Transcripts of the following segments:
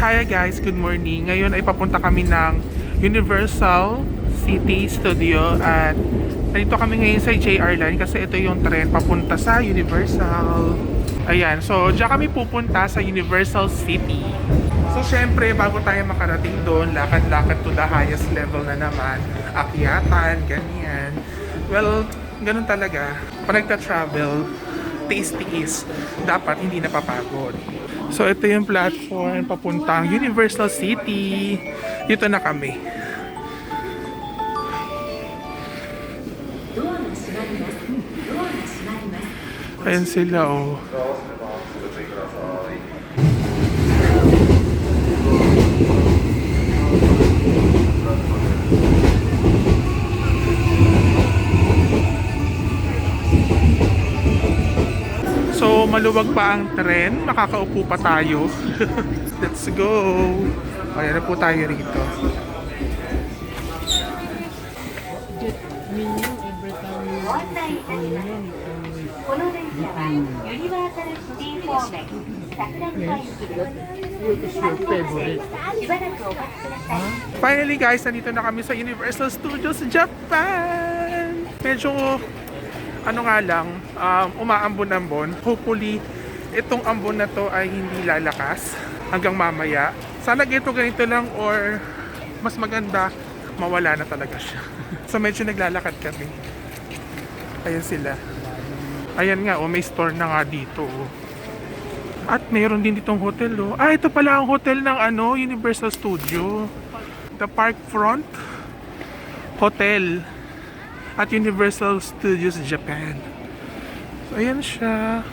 Hi guys, good morning. Ngayon ay papunta kami ng Universal City Studio at nandito kami ngayon sa JR Line kasi ito yung tren papunta sa Universal. Ayan, so diyan kami pupunta sa Universal City. So syempre, bago tayo makarating doon, lakad-lakad to the highest level na naman. Akyatan, ganyan. Well, ganun talaga. Pag nagta-travel, tiis-tiis. Dapat hindi napapagod. So ito yung platform papuntang Universal City. Dito na kami. Ayan sila oh. So maluwag pa ang tren, makakaupo pa tayo. Let's go. Ayan na po tayo rito. Finally guys, nandito na kami sa Universal Studios Japan. Medyo ano nga lang, umaambon-ambon. Hopefully, itong ambon na to ay hindi lalakas hanggang mamaya. Sana ganito lang or mas maganda, mawala na talaga siya. So medyo naglalakad kami. Ayan sila. Ayan nga, may store na nga dito. At mayroon din ditong hotel. Ito pala ang hotel ng Universal Studio. The Parkfront Hotel at Universal Studios Japan. So ayan siya.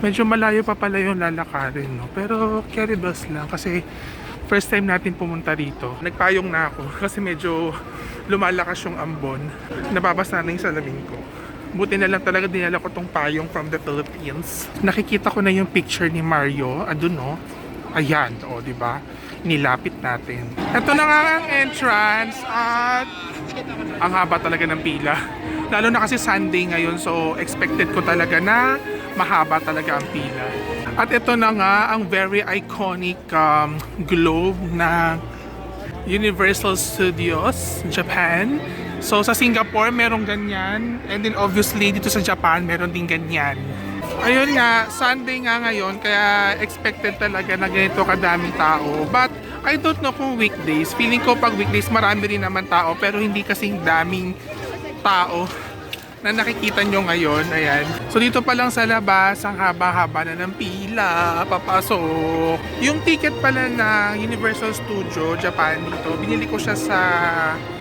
Medyo malayo pa pala yung lalakarin, no? Pero carry bus lang kasi first time natin pumunta dito. Nagpayong na ako kasi medyo lumalakas yung ambon. Nababasa na yung salamin ko. Buti na lang talaga dinala ko tong payong from the Philippines. Nakikita ko na yung picture ni Mario. Adun, no? Ayan, di ba? Nilapit natin. Ito na nga ang entrance at ang haba talaga ng pila. Lalo na kasi Sunday ngayon, so expected ko talaga na mahaba talaga ang pila. At ito na nga ang very iconic globe ng Universal Studios Japan. So sa Singapore merong ganyan, and then obviously dito sa Japan meron din ganyan. Ayun nga, Sunday nga ngayon, kaya expected talaga na ganito kadaming tao. But I don't know kung weekdays. Feeling ko pag weekdays marami rin naman tao, pero hindi kasing daming tao na nakikita nyo ngayon. Ayan. So dito pa lang sa labas, ang haba-haba na ng pila, papasok. Yung ticket pala na Universal Studio Japan dito, binili ko siya sa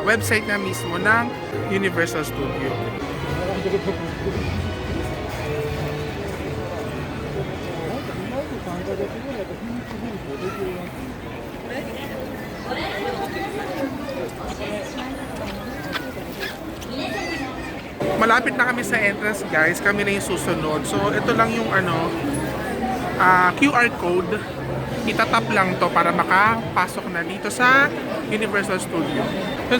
website na mismo ng Universal Studio. Malapit na kami sa entrance guys, kami na yung susunod. So ito lang yung QR code. Itatap lang to para makapasok na dito sa Universal Studio.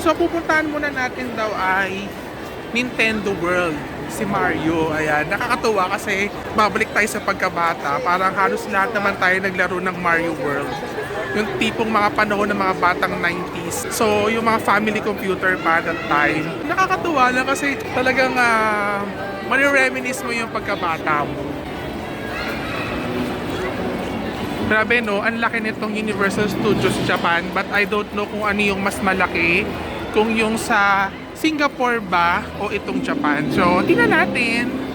So pupuntahan muna natin daw ay Nintendo World. Si Mario, ayan, nakakatuwa kasi babalik tayo sa pagkabata. Parang halos lahat naman tayo naglaro ng Mario World. Yung tipong mga panahon ng mga batang 90s. So, yung mga family computer pa that time. Nakakatuwa lang kasi talagang marireminis mo yung pagkabata mo. Grabe no, ang laki nitong Universal Studios Japan, but I don't know kung ano yung mas malaki. Kung yung sa Singapore ba o itong Japan. So, tingnan natin.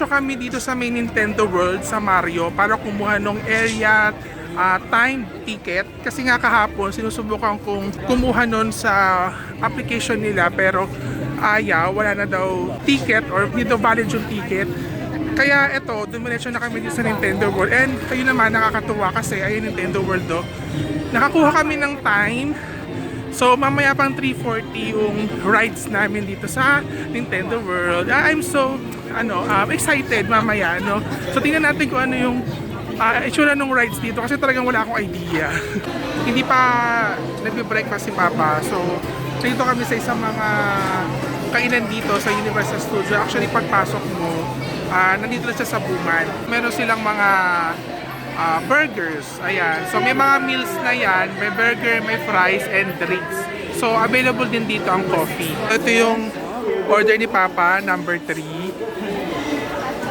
dumiretso kami dito sa may Nintendo World sa Mario para kumuha ng area time ticket. Kasi nga kahapon, sinusubukan kong kumuha nun sa application nila pero ayaw, wala na daw ticket or hindi daw valid yung ticket. Kaya eto, dumiretso na kami dito sa Nintendo World. And ayun naman, nakakatuwa kasi ayun Nintendo World do. Nakakuha kami ng time. So mamaya pang 3:40 yung rides namin dito sa Nintendo World. I'm so excited mamaya, no. So tingnan natin kung ano yung itsura ng rides dito kasi talagang wala akong idea. Hindi pa nagbe-breakfast si Papa. So dito kami sa isang mga kainan dito sa Universal Studio. Actually pagpasok mo, nandito na siya sa Buman. Meron silang mga burgers. Ayan. So may mga meals na yan. May burger, may fries, and drinks. So available din dito ang coffee. Ito yung order ni Papa, number 3.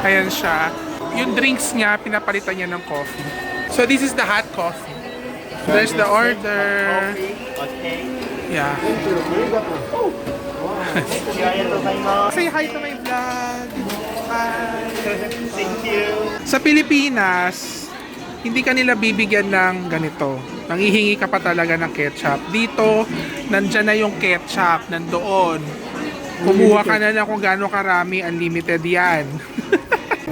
Ayan siya. Yung drinks niya, pinapalitan niya ng coffee. So this is the hot coffee. There's the order. Yeah. Say hi to my vlog. Hi. Thank you. Sa Pilipinas, hindi ka nila bibigyan ng ganito. Nanghihingi ka pa talaga ng ketchup. Dito, nandyan na yung ketchup, nandoon. Kumuha ka na kung gaano karami, unlimited yan.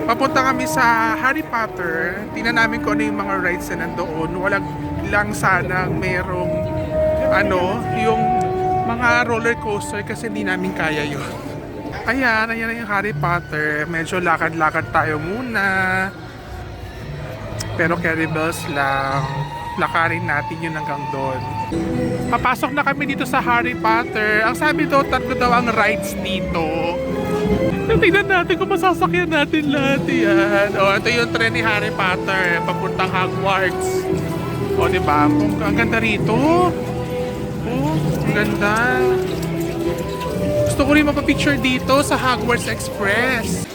Papunta kami sa Harry Potter. Tingnan namin kung ano yung mga rides na nandoon. Walang lang sanang merong yung mga roller coaster kasi hindi namin kaya yun. Ayan na yung Harry Potter. Medyo lakad-lakad tayo muna. Pero carry bells lang. Lakarin natin yun hanggang doon. Papasok na kami dito sa Harry Potter. Ang sabi daw, 3 daw ang rides dito. Tingnan natin kung masasakyan natin lahat yan. Ito yung tren ni Harry Potter. Papuntang Hogwarts. Diba? Ang ganda rito. Ang ganda. Gusto ko rin mapapicture dito sa Hogwarts Express.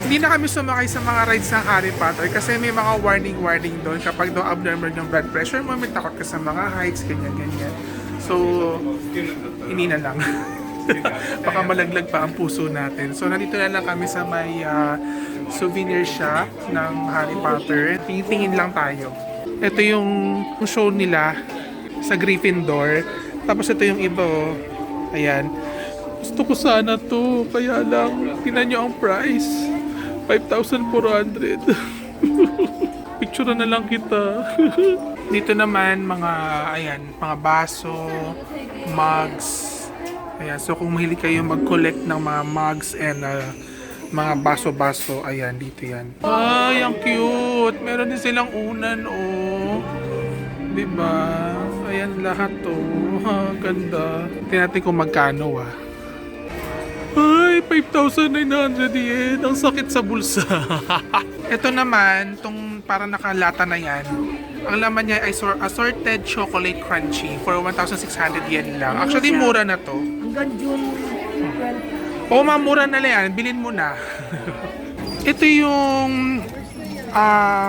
Hindi na kami sumakay sa mga rides ng Harry Potter kasi may mga warning doon kapag daw abnormal yung blood pressure mo, may takot ka sa mga heights, ganyan. So, hindi na lang. Baka malaglag pa ang puso natin. So, nandito na lang kami sa may souvenir shop ng Harry Potter. Tingin lang tayo. Ito yung show nila sa Gryffindor. Tapos ito yung iba. Ayan. Gusto ko sana to. Kaya lang, tingnan nyo ang price. 5,400. Picture na lang kita. Dito naman mga baso, mugs. Ayan, so kung mahilig kayo mag-collect ng mga mugs and mga baso-baso, ayan, dito yan. Ay, ang cute! Meron din silang unan, diba? Ayan lahat, ganda. Tingnan natin kung magkano, Ay, 5,900 yen. Ang sakit sa bulsa. Ito naman, tong para nakalata na yan. Ang laman niya ay assorted chocolate crunchy for 1,600 yen lang. Actually, mura na to. Hanggang June 12. Mura na lang yan. Bilhin mo na. Ito yung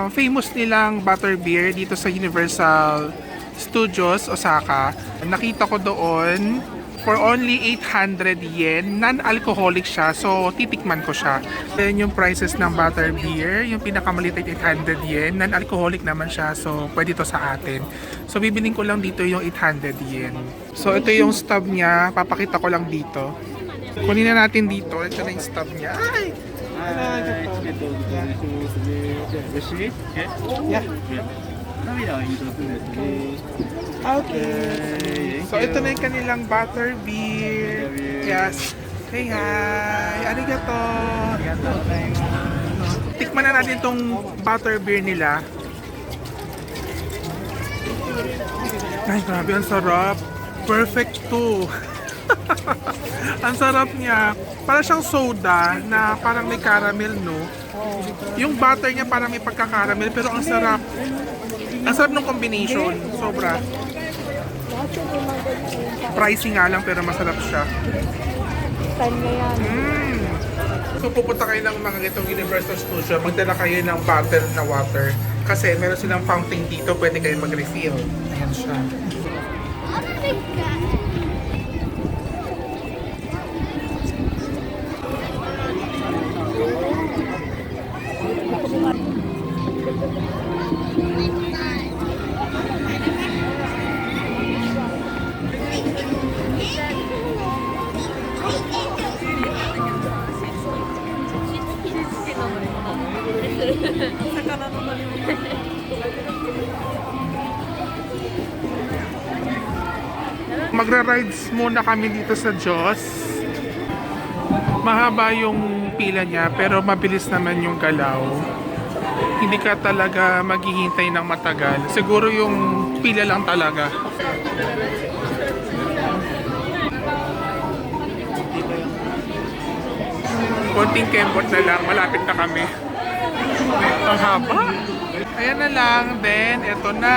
famous nilang butterbeer dito sa Universal Studios, Osaka. Nakita ko doon for only 800 yen. Non-alcoholic siya, so titikman ko siya. Then yung prices ng butterbeer, yung pinakamaliit ay 800 yen. Non-alcoholic naman siya, so pwede to sa atin. So bibiling ko lang dito yung 800 yen. So ito yung stub niya, papakita ko lang dito. Kunin na natin dito, ito na yung stub niya. Ay! Yeah. Okay. So ito na yung kanilang butterbeer. Yes. Hey, hi. Arigato. Tikman na natin tong butterbeer nila. Ay, grabe, ang sarap. Perfect to. Ang sarap niya. Para siyang soda na parang may caramel, no? Yung butter niya parang may pagka-caramel, pero ang sarap. Ang sarap ng combination. Sobra. Pricey nga lang, pero masarap siya. Kanya yan. So pupunta kayo ng mga itong Universal Studio, magdala kayo ng bottle na water. Kasi meron silang fountain dito, pwede kayo mag-refill. Ayan siya. Magra-rides muna kami dito sa Diyos. Mahaba yung pila niya pero mabilis naman yung galaw. Hindi ka talaga maghihintay ng matagal. Siguro yung pila lang talaga. Konting kembot na lang, malapit na kami. Ang haba. Ayan na lang, then eto na.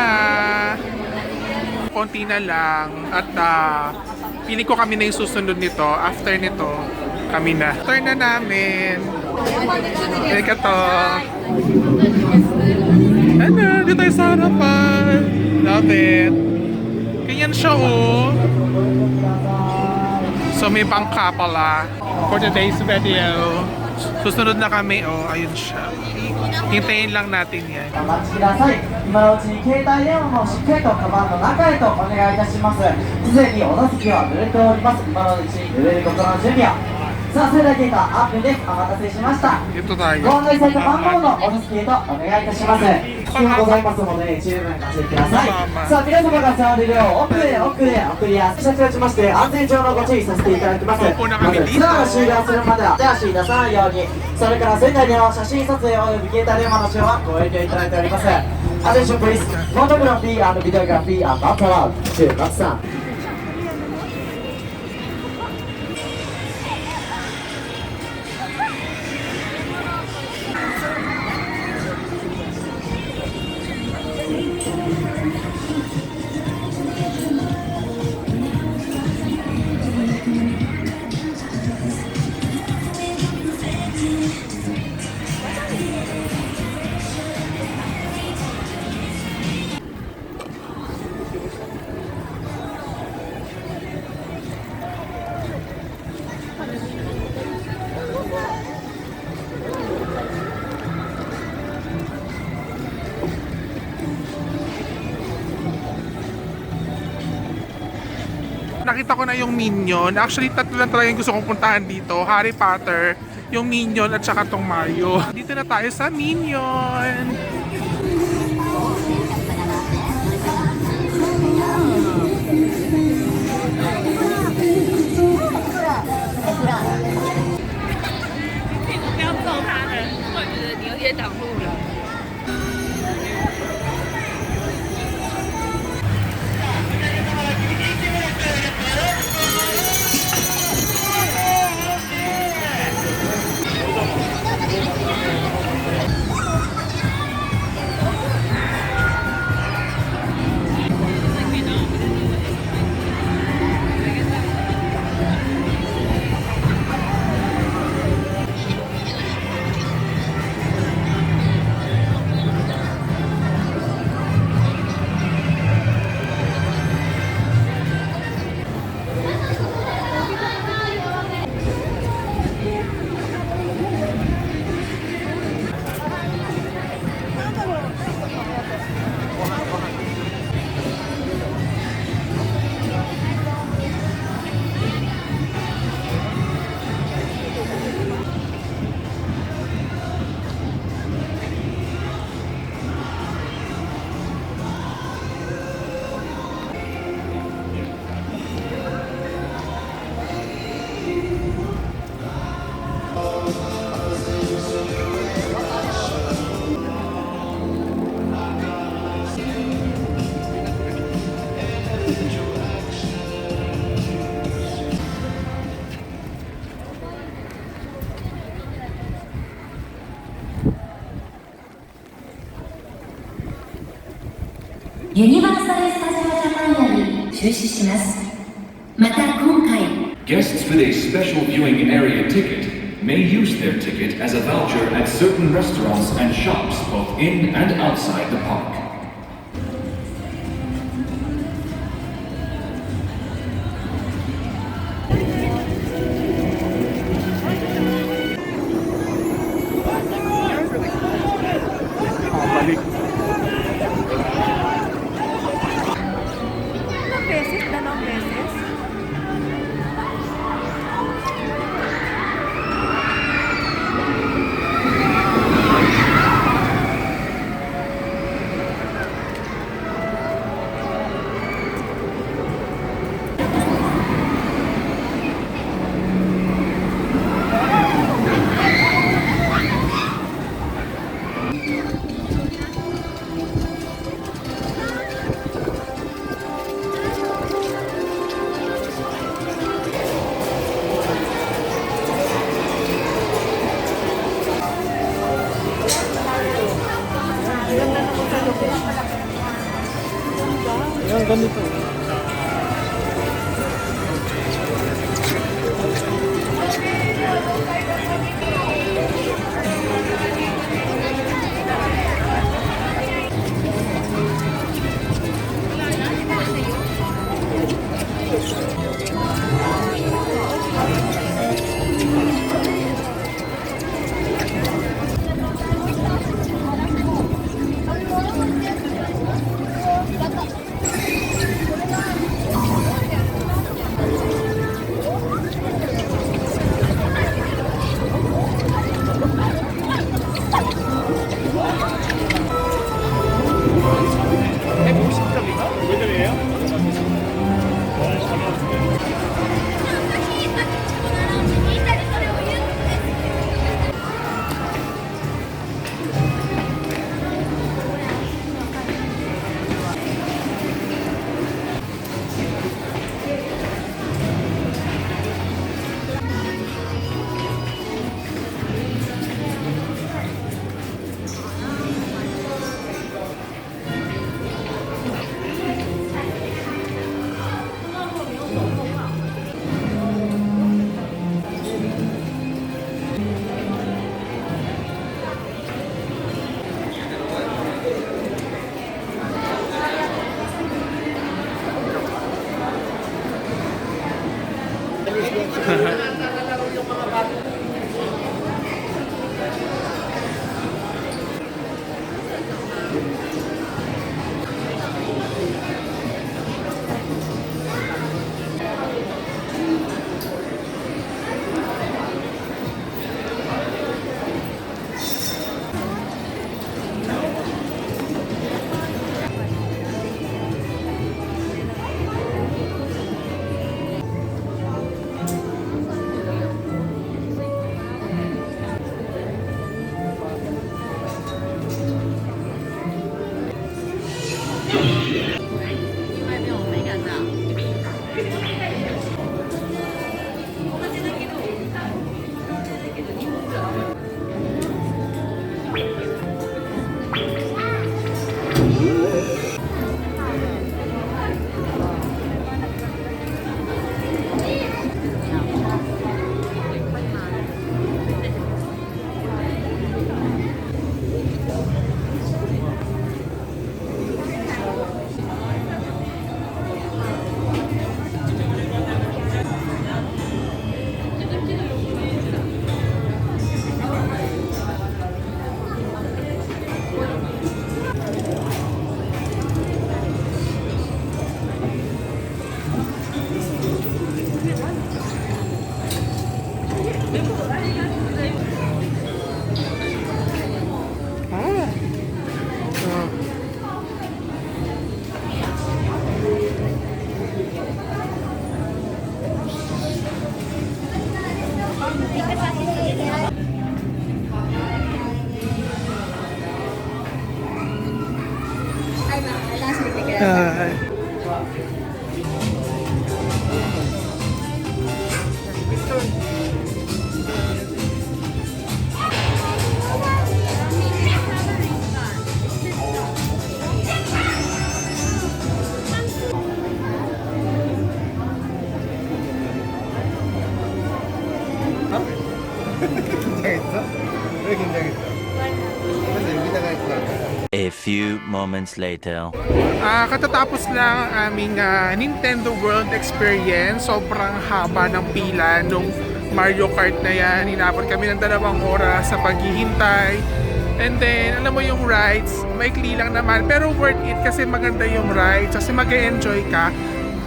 Konti na lang at pili ko kami na yung susunod nito. After nito, kami na. Turn na namin. Teka to. Ano, dito tayo sa harapan. Love it. Ganyan siya, oh. So may bangka pala for today's video. Susunod na kami, oh. Ayun siya. Hintayin lang natin yan. お待ちください。今のうちに携帯電話もしっかりとカバンの中へとお願いいたします。すでにお座席は濡れております。今のうちに濡れることの準備を。さあ、それではゲートアップです。お待たせしました。 Ito tayo. ご案内された番号のお座席へとお願いいたします。必要ございますので十分ご注意ください。さあ、皆様が座れるよう奥へ奥へ送りや車中ちまして安全上のご注意させていただきます。まずツアーが終了するまでは手足出さないように。それから船内での写真撮影および携帯電話の使用はご遠慮いただいております。Attention please, photography and videography are not allowed. 中松さん。Nakita ko na yung Minion. Actually, tatlo lang talaga yung gusto kong puntahan dito. Harry Potter, yung Minion at saka tong Mario. Dito na tayo sa Minion. ユニバーサル・スタジオ・ジャパンより出資します。また今回 Guests with a special viewing area ticket may use their ticket as a voucher at certain restaurants and shops both in and outside the park. Balik. Ilang beses? Dalawang beses? A few moments later. Katatapos lang ang aming Nintendo World Experience. Sobrang haba ng pila nung Mario Kart na yan. Inabot kami ng 2 oras sa paghihintay. And then, alam mo yung rides, maikli lang naman. Pero worth it kasi maganda yung rides. Kasi mag-e-enjoy ka.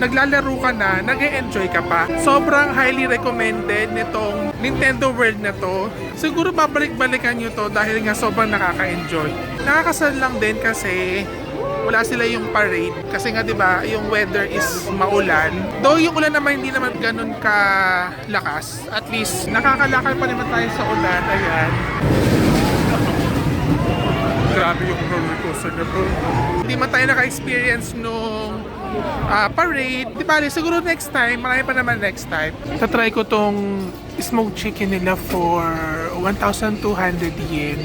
Naglalaro ka na, nag-e-enjoy ka pa. Sobrang highly recommended nitong Nintendo World na to. Siguro babalik-balikan nyo to dahil nga sobrang nakaka-enjoy. Nakakasal lang din kasi wala sila yung parade. Kasi nga 'di ba, yung weather is maulan. Though yung ulan naman hindi naman ganun ka lakas. At least nakakalakal pa naman tayo sa ulan. Ayan. Grabe yung roller coaster na to. Hindi man tayo naka-experience nung parade. Di ba, siguro next time, marami pa naman next time. Tatry ko tong smoked chicken nila for 1,200 yen.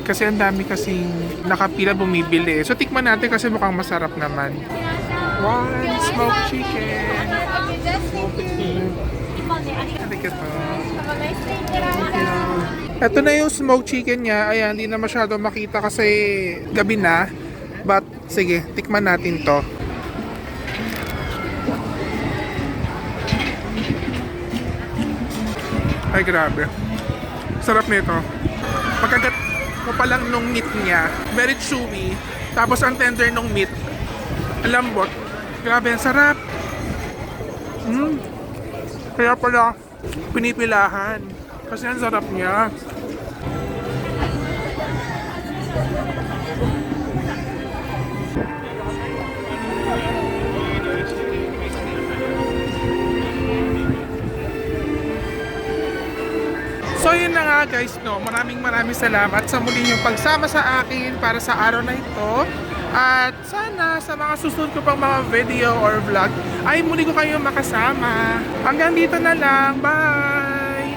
Kasi ang dami kasing nakapila bumibili. So tikman natin kasi mukhang masarap naman. One smoked chicken. Ito na yung smoked chicken niya. Ayan, hindi na masyado makita kasi gabi na. But sige, tikman natin to. Ay, grabe. Sarap nito. Pagkagat mo pa lang nung meat niya, very chewy. Tapos ang tender nung meat, ang lambot. Grabe, ang sarap. Kaya pala, pinipilahan. Kasi ang sarap niya. So yun na nga guys, no, maraming salamat sa muli yung pagsama sa akin para sa araw na ito. At sana sa mga susunod ko pang mga video or vlog ay muli ko kayong makasama. Hanggang dito na lang, bye!